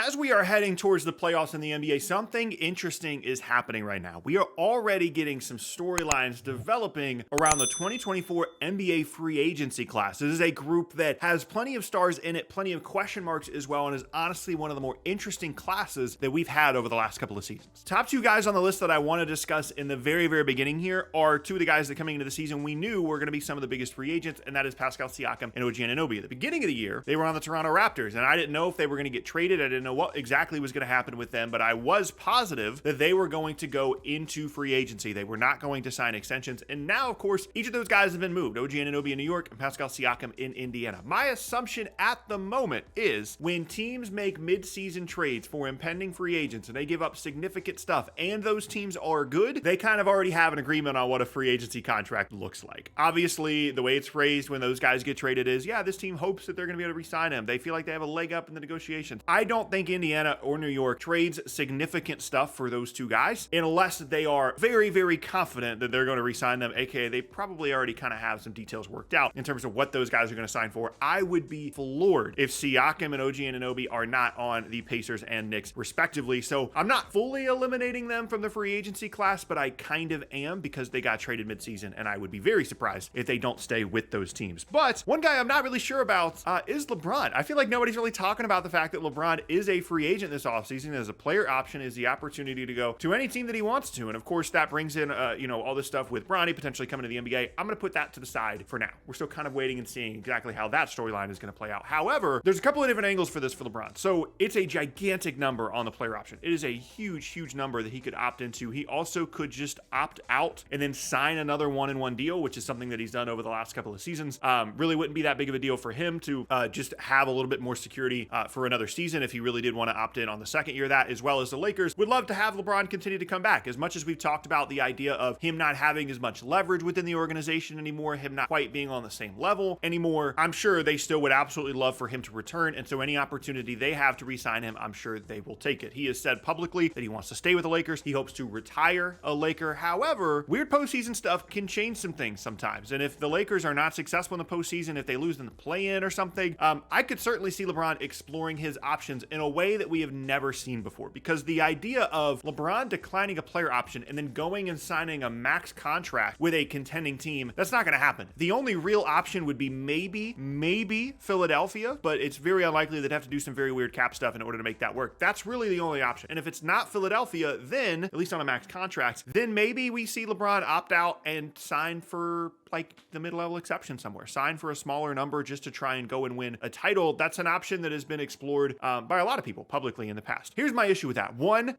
As we are heading towards the playoffs in the NBA, something interesting is happening right now. We are already getting some storylines developing around the 2024 NBA free agency class. This is a group that has plenty of stars in it, plenty of question marks as well, and is honestly one of the more interesting classes that we've had over the last couple of seasons. Top two guys on the list that I want to discuss in the very, very beginning here are two of the guys that coming into the season we knew were going to be some of the biggest free agents, and that is Pascal Siakam and OG Anunoby. At the beginning of the year, they were on the Toronto Raptors, and I didn't know if they were going to get traded. I didn't know what exactly was going to happen with them, but I was positive that they were going to go into free agency. They were not going to sign extensions, and now, of course, each of those guys have been moved. OG Anunoby in New York and Pascal Siakam in Indiana. My assumption at the moment is when teams make mid-season trades for impending free agents and they give up significant stuff and those teams are good, they kind of already have an agreement on what a free agency contract looks like. Obviously, the way it's phrased when those guys get traded is, yeah, this team hopes that they're going to be able to re-sign him. They feel like they have a leg up in the negotiations. I don't think Indiana or New York trades significant stuff for those two guys unless they are very, very confident that they're going to re-sign them, aka they probably already kind of have some details worked out in terms of what those guys are going to sign for. I would be floored if Siakam and OG Anunoby are not on the Pacers and Knicks respectively. So I'm not fully eliminating them from the free agency class, but I kind of am because they got traded midseason, and I would be very surprised if they don't stay with those teams. But one guy I'm not really sure about is LeBron. I feel like nobody's really talking about the fact that LeBron is a free agent this offseason. As a player option is the opportunity to go to any team that he wants to. And of course, that brings in, all this stuff with Bronny potentially coming to the NBA. I'm going to put that to the side for now. We're still kind of waiting and seeing exactly how that storyline is going to play out. However, there's a couple of different angles for this for LeBron. So it's a gigantic number on the player option. It is a huge, huge number that he could opt into. He also could just opt out and then sign another one-in-one deal, which is something that he's done over the last couple of seasons. Really wouldn't be that big of a deal for him to just have a little bit more security for another season if he really did want to opt in on the second year of that, as well as the Lakers would love to have LeBron continue to come back. As much as we've talked about the idea of him not having as much leverage within the organization anymore, him not quite being on the same level anymore, I'm sure they still would absolutely love for him to return. And so any opportunity they have to re-sign him, I'm sure they will take it. He has said publicly that he wants to stay with the Lakers. He hopes to retire a Laker. However, weird postseason stuff can change some things sometimes. And if the Lakers are not successful in the postseason, if they lose in the play-in or something, I could certainly see LeBron exploring his options in a way that we have never seen before. Because the idea of LeBron declining a player option and then going and signing a max contract with a contending team, that's not going to happen. The only real option would be maybe Philadelphia, but it's very unlikely they'd have to do some very weird cap stuff in order to make that work. That's really the only option. And if it's not Philadelphia, then, at least on a max contract, then maybe we see LeBron opt out and sign for like the mid-level exception somewhere. Sign for a smaller number just to try and go and win a title. That's an option that has been explored by a lot of people publicly in the past. Here's my issue with that. One,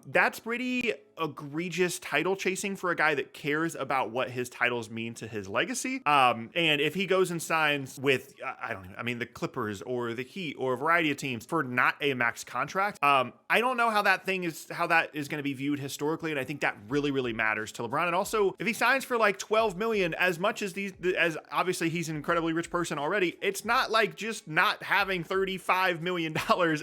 that's pretty egregious title chasing for a guy that cares about what his titles mean to his legacy. And if he goes and signs with, the Clippers or the Heat or a variety of teams for not a max contract, I don't know how that is going to be viewed historically. And I think that really, really matters to LeBron. And also, if he signs for like 12 million, as much as as obviously he's an incredibly rich person already, it's not like just not having $35 million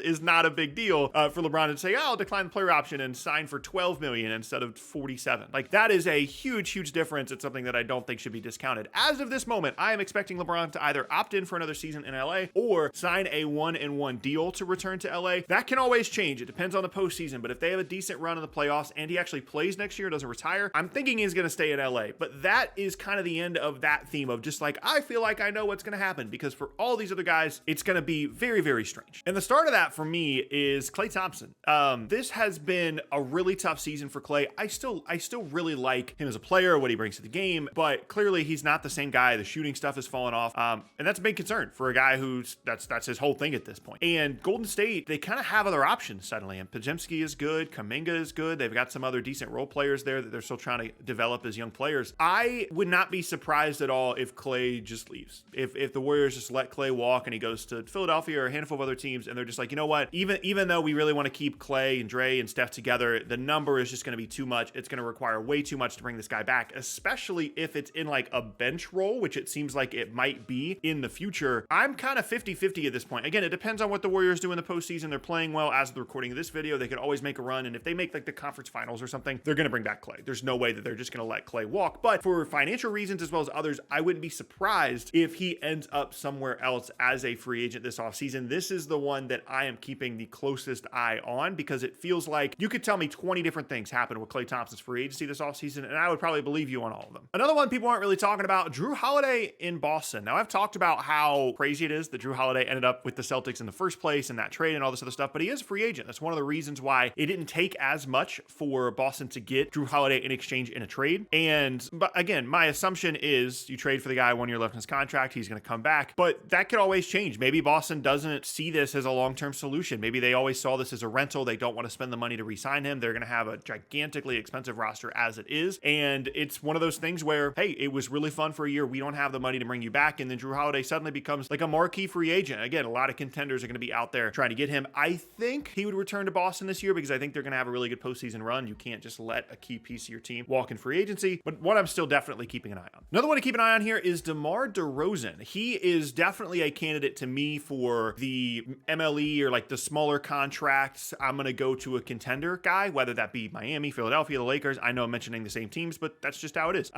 is not a big deal for LeBron to say, oh, I'll decline the player option and sign for 12 million instead of 47. Like, that is a huge, huge difference. It's something that I don't think should be discounted. As of this moment, I am expecting LeBron to either opt in for another season in LA or sign a one-in-one deal to return to LA. That can always change. It depends on the postseason, but if they have a decent run in the playoffs and he actually plays next year, doesn't retire, I'm thinking he's going to stay in LA. But that is kind of the end of that theme of just like, I feel like I know what's going to happen, because for all these other guys, it's going to be very, very strange. And the start of that for me is Klay Thompson. This has been a really tough season for Klay. I still really like him as a player, what he brings to the game, but clearly he's not the same guy. The shooting stuff has fallen off. And that's a big concern for a guy who's that's his whole thing at this point. And Golden State, they kind of have other options suddenly. And Podziemski is good. Kuminga is good. They've got some other decent role players there that they're still trying to develop as young players. I would not be surprised at all if Klay just leaves. If the Warriors just let Klay walk and he goes to Philadelphia or a handful of other teams, and they're just like, you know what, even though we really want to keep Klay and Dre and Steph together, the number is just going to be too much. It's going to require way too much to bring this guy back, especially if it's in like a bench role, which it seems like it might be in the future. I'm kind of 50-50 at this point. Again, it depends on what the Warriors do in the postseason. They're playing well as of the recording of this video. They could always make a run, and if they make like the conference finals or something, they're going to bring back Klay. There's no way that they're just going to let Klay walk. But for financial reasons as well as others, I wouldn't be surprised if he ends up somewhere else as a free agent this offseason. This is the one that I am keeping the closest eye on because it feels like you could tell me 20 different things happened with Klay Thompson's free agency this offseason, and I would probably believe you on all of them. Another one people aren't really talking about, Jrue Holiday in Boston. Now, I've talked about how crazy it is that Jrue Holiday ended up with the Celtics in the first place and that trade and all this other stuff, but he is a free agent. That's one of the reasons why it didn't take as much for Boston to get Jrue Holiday in exchange in a trade. But again, my assumption is you trade for the guy 1 year left in his contract, he's going to come back, but that could always change. Maybe Boston doesn't see this as a long-term solution. Maybe they always saw this as a rental. They don't want to spend the money to re-sign him. They're going to have a gigantically expensive roster as it is. And it's one of those things where, hey, it was really fun for a year. We don't have the money to bring you back. And then Jrue Holiday suddenly becomes like a marquee free agent. Again, a lot of contenders are going to be out there trying to get him. I think he would return to Boston this year because I think they're going to have a really good postseason run. You can't just let a key piece of your team walk in free agency, but one I'm still definitely keeping an eye on. Another one to keep an eye on here is DeMar DeRozan. He is definitely a candidate to me for the MLE or like the smaller contracts. I'm going to go to a contender guy, whether that be Miami, Philadelphia, the Lakers. I know I'm mentioning the same teams, but that's just how it is.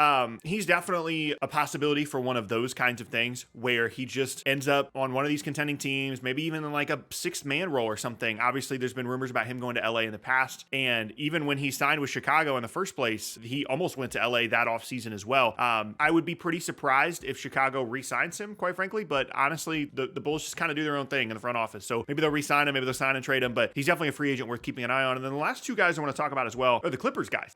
He's definitely a possibility for one of those kinds of things where he just ends up on one of these contending teams, maybe even in like a sixth man role or something. Obviously, there's been rumors about him going to LA in the past. And even when he signed with Chicago in the first place, he almost went to LA that offseason as well. I would be pretty surprised if Chicago re-signs him, quite frankly. But honestly, the Bulls just kind of do their own thing in the front office. So maybe they'll re-sign him, maybe they'll sign and trade him. But he's definitely a free agent worth keeping an eye on. And then the last two guys I want to talk about as well are the Clippers guys.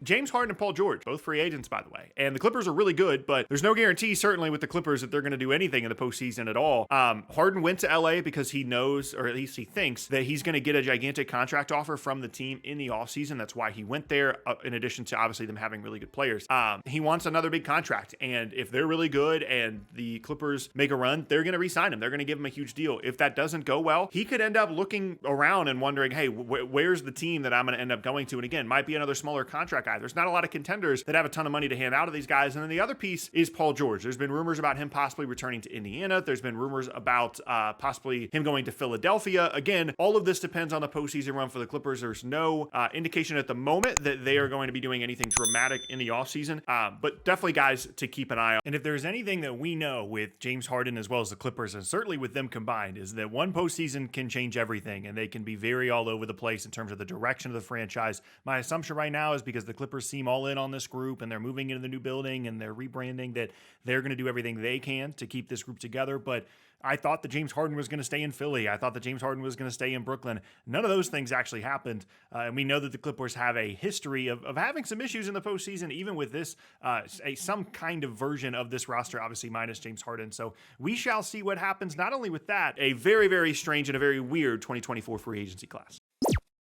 James Harden and Paul George, both free agents, by the way. And the Clippers are really good, but there's no guarantee, certainly with the Clippers, that they're going to do anything in the postseason at all. Harden went to LA because he knows, or at least he thinks, that he's going to get a gigantic contract offer from the team in the offseason. That's why he went there, in addition to obviously them having really good players. He wants another big contract, and if they're really good and the Clippers make a run, they're going to re-sign him. They're going to give him a huge deal. If that doesn't go well, he could end up looking around and wondering, hey, where's the team that I'm going to end up going to? And again, might be another smaller contract guy. There's not a lot of contenders that have a ton of money to hand out to these guys. And then the other piece is Paul George. There's been rumors about him possibly returning to Indiana. There's been rumors about possibly him going to Philadelphia. Again, all of this depends on the postseason run for the Clippers. There's no indication at the moment that they are going to be doing anything dramatic in the offseason, but definitely guys to keep an eye on. And if there's anything that we know with James Harden as well as the Clippers, and certainly with them combined, is that one postseason can change everything, and they can be very all over the place in terms of the direction of the franchise. My assumption right now is because the Clippers seem all in on this group and they're moving into the new building and they're rebranding, that they're going to do everything they can to keep this group together. But I thought that James Harden was going to stay in Philly. I thought that James Harden was going to stay in Brooklyn. None of those things actually happened. And we know that the Clippers have a history of having some issues in the postseason, even with this, some kind of version of this roster, obviously minus James Harden. So we shall see what happens, not only with that, a very, very strange and a very weird 2024 free agency class.